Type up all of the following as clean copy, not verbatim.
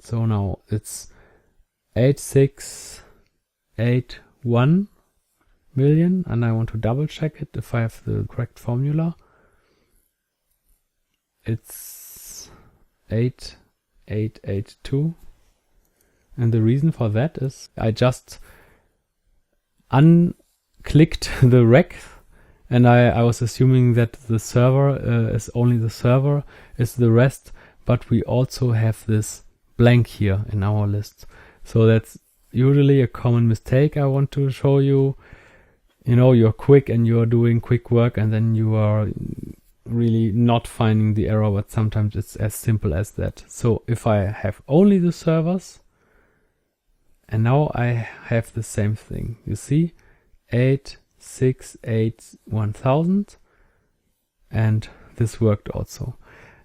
So now it's 8681 million, and I want to double check it if I have the correct formula. It's 8882, and the reason for that is I just unclicked the rec, and I was assuming that the server is only the server is the rest, but we also have this blank here in our list. So that's usually a common mistake I want to show you. You know, you're quick and you're doing quick work, and then you are really not finding the error, but sometimes it's as simple as that. So if I have only the servers, and now I have the same thing, you see, 8681,000, and this worked also.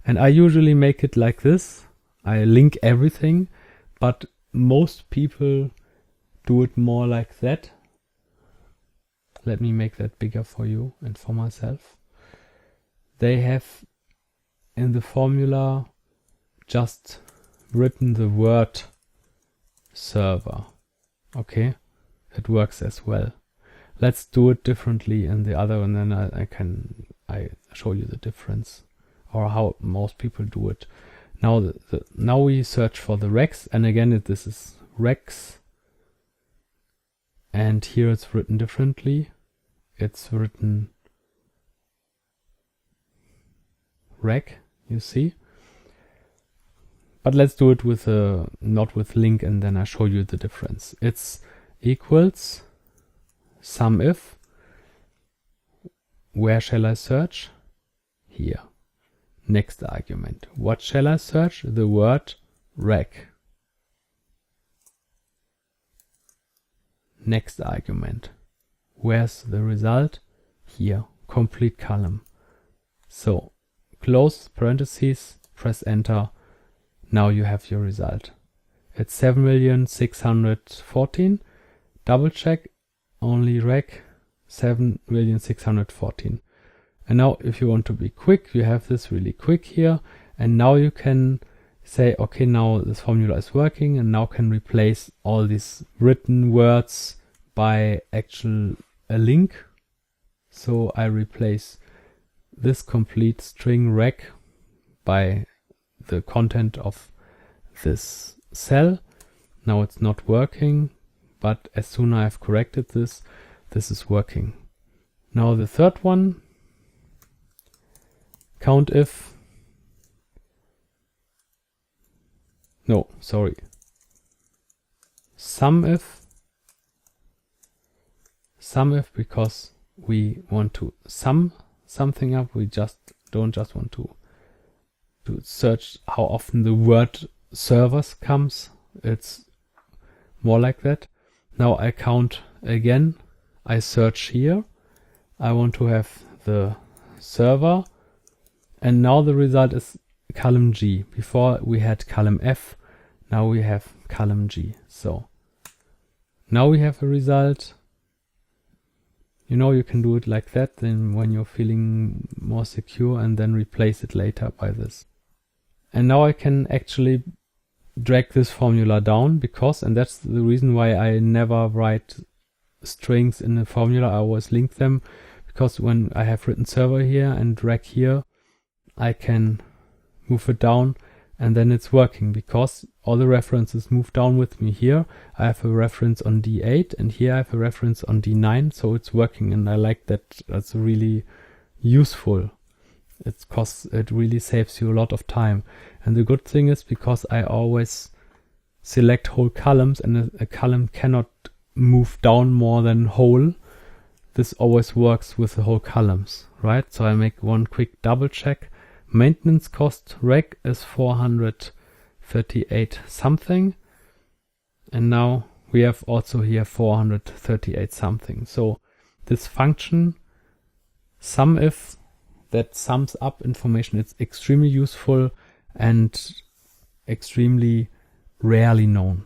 And I usually make it like this. I link everything, but most people do it more like that. Let me make that bigger for you and for myself. They have in the formula just written the word server. Okay, it works as well. Let's do it differently in the other, and then I show you the difference, or how most people do it. Now now we search for the recs, and again this is recs, and here it's written differently. It's written rec, you see. But let's do it with not with link, and then I show you the difference. It's equals SUMIF. Where shall I search? Here. Next argument. What shall I search? The word rec. Next argument. Where's the result? Here. Complete column. So close parentheses, press enter. Now you have your result. It's 7,614,000. Double check, only rec 7,614,000. And now if you want to be quick, you have this really quick here. And now you can say, okay, now this formula is working, and now can replace all these written words by a link. So I replace this complete string rec by the content of this cell. Now it's not working, but as soon as I've corrected this, this is working. Now the third one, COUNTIF. No, sorry. SUMIF. SUMIF, because we want to sum something up. We don't just want to search how often the word servers comes. It's more like that. Now I count again. I search here. I want to have the server, and now the result is column G. Before we had column F, now we have column G. So now we have a result. You know, you can do it like that, then when you're feeling more secure, and then replace it later by this. And now I can actually drag this formula down, because, and that's the reason why I never write strings in the formula, I always link them, because when I have written server here and drag here, I can move it down, and then it's working, because all the references move down with me. Here I have a reference on D8, and here I have a reference on D9, so it's working, and I like that. That's really useful. It really saves you a lot of time. And the good thing is, because I always select whole columns, and a column cannot move down more than whole, this always works with the whole columns, right? So I make one quick double check. Maintenance cost rec is 438 something, and now we have also here 438 something. So this function SUMIF, that sums up information, it's extremely useful and extremely rarely known.